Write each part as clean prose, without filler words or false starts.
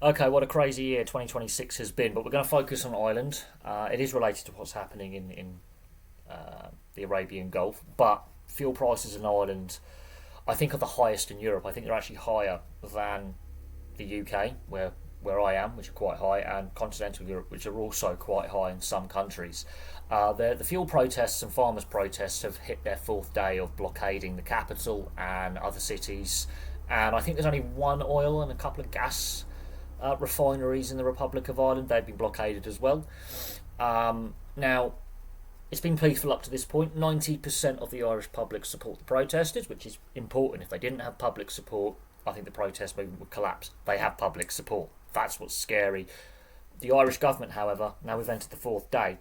Okay, what a crazy year 2026 has been, but we're going to focus on Ireland. It is related to what's happening in the Arabian Gulf, but fuel prices in Ireland, I think, are the highest in Europe. I think they're actually higher than the UK, where I am, which are quite high, and continental Europe, which are also quite high in some countries. The fuel protests and farmers' protests have hit their fourth day of blockading the capital and other cities, and I think there's only one oil and a couple of gas refineries in the Republic of Ireland. They've been blockaded as well. Now, it's been peaceful up to this point. 90% of the Irish public support the protesters, which is important. If they didn't have public support, I think the protest movement would collapse. They have public support. That's what's scary. The Irish government, however, now we've entered the fourth day,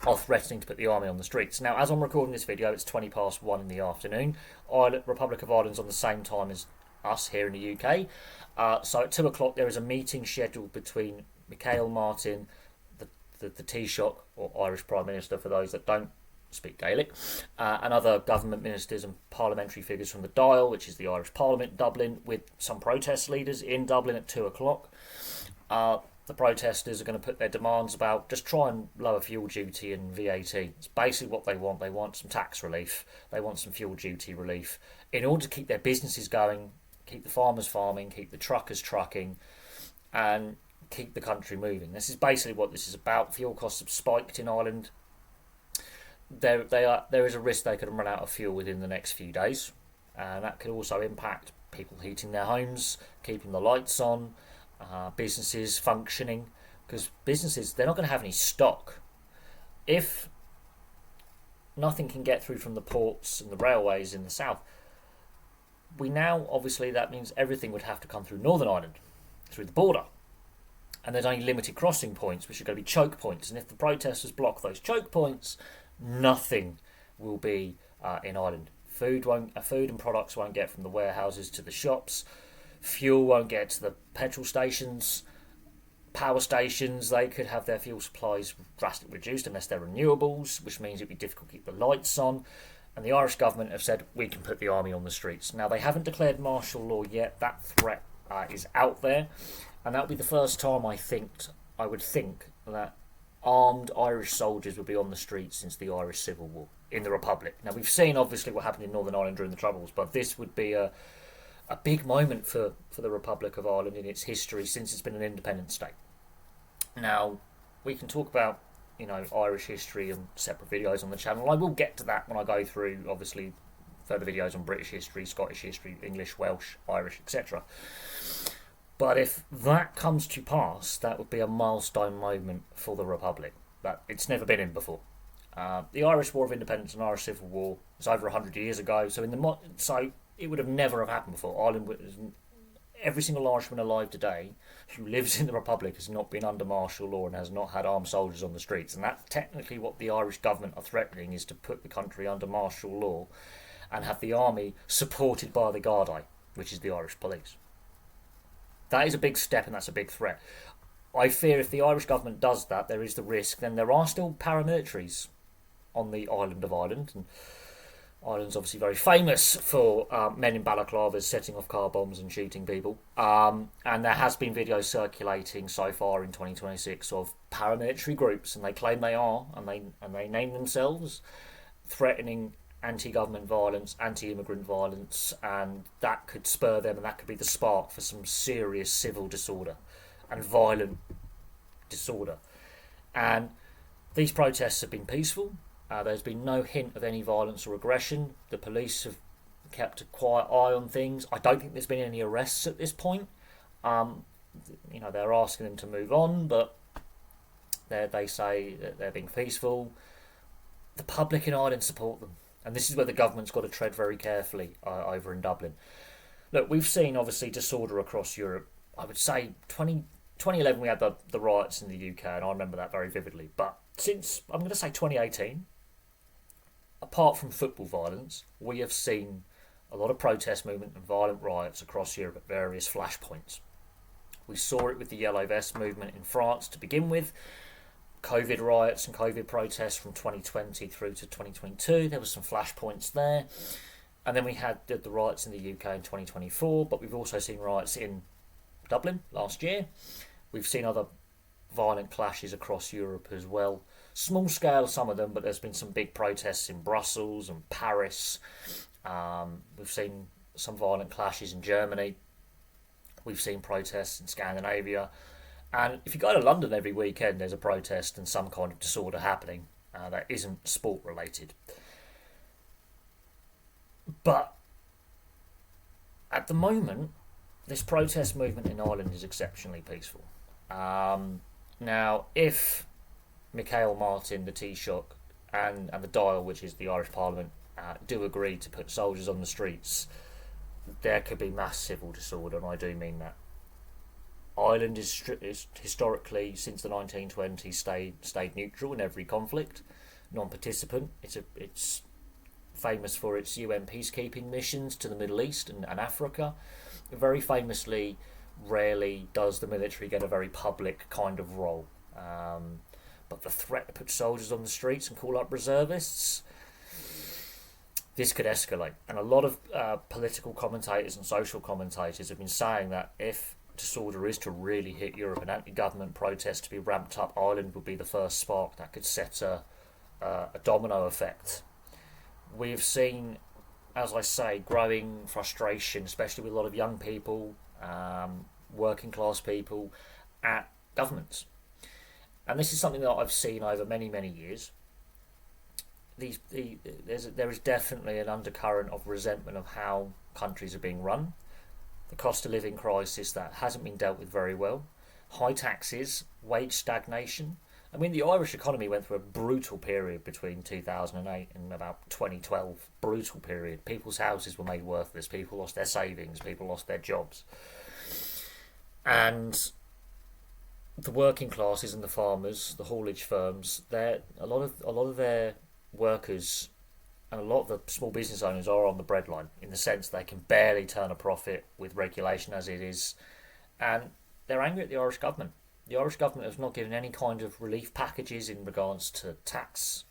are threatening to put the army on the streets. Now, as I'm recording this video, it's 20 past 1 in the afternoon. Republic of Ireland's on the same time as us here in the UK. So at 2 o'clock, there is a meeting scheduled between Michael Martin, the Taoiseach, or Irish Prime Minister for those that don't speak Gaelic, and other government ministers and parliamentary figures from the Dáil, which is the Irish Parliament in Dublin, with some protest leaders in Dublin at 2 o'clock. The protesters are going to put their demands about just try and lower fuel duty and VAT. It's basically what they want. They want some tax relief. They want some fuel duty relief in order to keep their businesses going, keep the farmers farming, keep the truckers trucking, and keep the country moving. This is basically what this is about. Fuel costs have spiked in Ireland. There is a risk they could run out of fuel within the next few days, and that could also impact people heating their homes, keeping the lights on, businesses functioning, because businesses, they're not going to have any stock. If nothing can get through from the ports and the railways in the south, we now, obviously, that means everything would have to come through Northern Ireland, through the border. And there's only limited crossing points, which are going to be choke points. And if the protesters block those choke points, nothing will be in Ireland. Food and products won't get from the warehouses to the shops. Fuel won't get to the petrol stations. Power stations, they could have their fuel supplies drastically reduced unless they're renewables, which means it'd be difficult to keep the lights on. And the Irish government have said, we can put the army on the streets. Now, they haven't declared martial law yet. That threat is out there. And that would be the first time I would think that armed Irish soldiers would be on the streets since the Irish Civil War in the Republic. Now, we've seen, obviously, what happened in Northern Ireland during the Troubles, but this would be a big moment for the Republic of Ireland in its history since it's been an independent state. Now, we can talk about Irish history and separate videos on the channel. I will get to that when I go through, obviously, further videos on British history, Scottish history, English, Welsh, Irish, etc. But if that comes to pass, that would be a milestone moment for the Republic that it's never been in before. The Irish War of Independence and Irish Civil War was over 100 years ago, so it would have never have happened before. Every single Irishman alive today who lives in the Republic has not been under martial law and has not had armed soldiers on the streets. And that's technically what the Irish government are threatening, is to put the country under martial law and have the army supported by the Gardaí, which is the Irish police. That is a big step and that's a big threat. I fear if the Irish government does that, there is the risk. Then there are still paramilitaries on the island of Ireland, and Ireland's obviously very famous for men in balaclavas setting off car bombs and shooting people. And there has been videos circulating so far in 2026 of paramilitary groups, and they claim they are, and they name themselves, threatening anti-government violence, anti-immigrant violence, and that could spur them, and that could be the spark for some serious civil disorder and violent disorder. And these protests have been peaceful. There's been no hint of any violence or aggression. The police have kept a quiet eye on things. I don't think there's been any arrests at this point. They're asking them to move on, but they say that they're being peaceful. The public in Ireland support them. And this is where the government's got to tread very carefully over in Dublin. Look, we've seen, obviously, disorder across Europe. I would say 2011 we had the riots in the UK, and I remember that very vividly. But since, I'm going to say 2018, apart from football violence, we have seen a lot of protest movement and violent riots across Europe at various flashpoints. We saw it with the Yellow Vest movement in France to begin with. COVID riots and COVID protests from 2020 through to 2022. There were some flashpoints there. And then we had the riots in the UK in 2024, but we've also seen riots in Dublin last year. We've seen other violent clashes across Europe as well. Small scale, some of them, but there's been some big protests in Brussels and Paris. We've seen some violent clashes in Germany. We've seen protests in Scandinavia. And if you go to London every weekend, there's a protest and some kind of disorder happening that isn't sport related. But at the moment, this protest movement in Ireland is exceptionally peaceful. Now, if Michael Martin, the Taoiseach, and the Dáil, which is the Irish Parliament, do agree to put soldiers on the streets, there could be mass civil disorder, and I do mean that. Ireland is historically, since the 1920s, stayed neutral in every conflict, non-participant. It's famous for its UN peacekeeping missions to the Middle East and Africa. Very famously, rarely does the military get a very public kind of role. But the threat to put soldiers on the streets and call up reservists, this could escalate. And a lot of political commentators and social commentators have been saying that if disorder is to really hit Europe and anti-government protests to be ramped up, Ireland would be the first spark that could set a domino effect. We've seen, as I say, growing frustration, especially with a lot of young people, working class people, at governments. And this is something that I've seen over many, many years. There is definitely an undercurrent of resentment of how countries are being run. The cost of living crisis that hasn't been dealt with very well. High taxes, wage stagnation. I mean, the Irish economy went through a brutal period between 2008 and about 2012. Brutal period. People's houses were made worthless. People lost their savings. People lost their jobs. And the working classes and the farmers, the haulage firms, a lot of their workers and a lot of the small business owners are on the breadline, in the sense they can barely turn a profit with regulation as it is, and they're angry at the Irish government. The Irish government has not given any kind of relief packages in regards to tax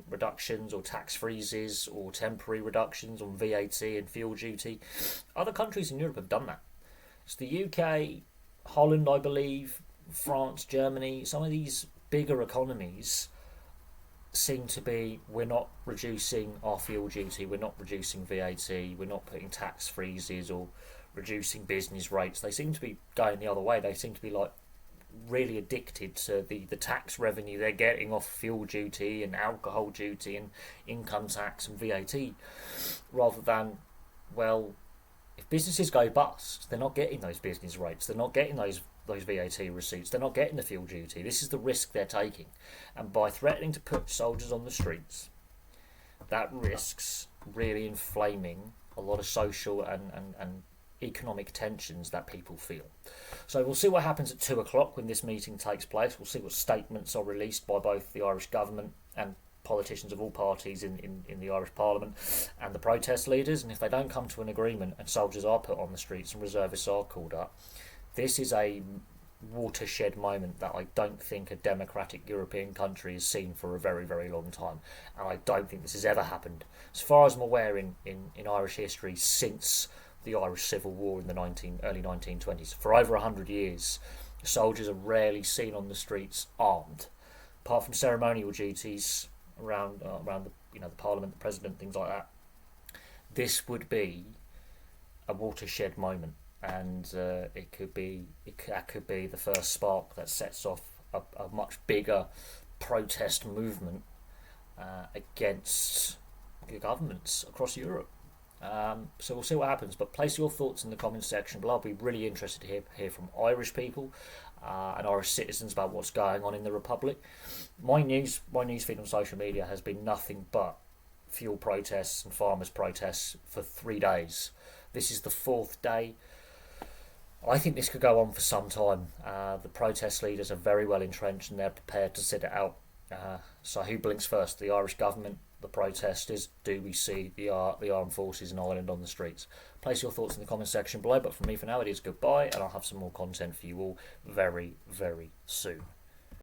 reductions or tax freezes or temporary reductions on VAT and fuel duty. Other countries in Europe have done that. It's the UK, Holland, I believe, France, Germany. Some of these bigger economies seem to be, we're not reducing our fuel duty, we're not reducing VAT, we're not putting tax freezes or reducing business rates. They seem to be going the other way. They seem to be like really addicted to the tax revenue they're getting off fuel duty and alcohol duty and income tax and VAT, rather than, well, if businesses go bust, they're not getting those business rates, they're not getting those VAT receipts, they're not getting the fuel duty. This is the risk they're taking. And by threatening to put soldiers on the streets, that risks really inflaming a lot of social and economic tensions that people feel. So we'll see what happens at 2 o'clock when this meeting takes place. We'll see what statements are released by both the Irish government and politicians of all parties in the Irish Parliament and the protest leaders. And if they don't come to an agreement and soldiers are put on the streets and reservists are called up, this is a watershed moment that I don't think a democratic European country has seen for a very, very long time. And I don't think this has ever happened, as far as I'm aware, in Irish history since the Irish Civil War in the early 1920s. For over 100 years, soldiers are rarely seen on the streets armed, apart from ceremonial duties around the Parliament, the President, things like that. This would be a watershed moment. And that could be the first spark that sets off a much bigger protest movement against the governments across Europe. So we'll see what happens. But place your thoughts in the comments section below. I'll be really interested to hear from Irish people and Irish citizens about what's going on in the Republic. My news feed on social media has been nothing but fuel protests and farmers' protests for 3 days. This is the 4th day. I think this could go on for some time. The protest leaders are very well entrenched and they're prepared to sit it out. So who blinks first? The Irish government, the protesters? Do we see the armed forces in Ireland on the streets? Place your thoughts in the comment section below. But from me for now, it is goodbye, and I'll have some more content for you all very, very soon.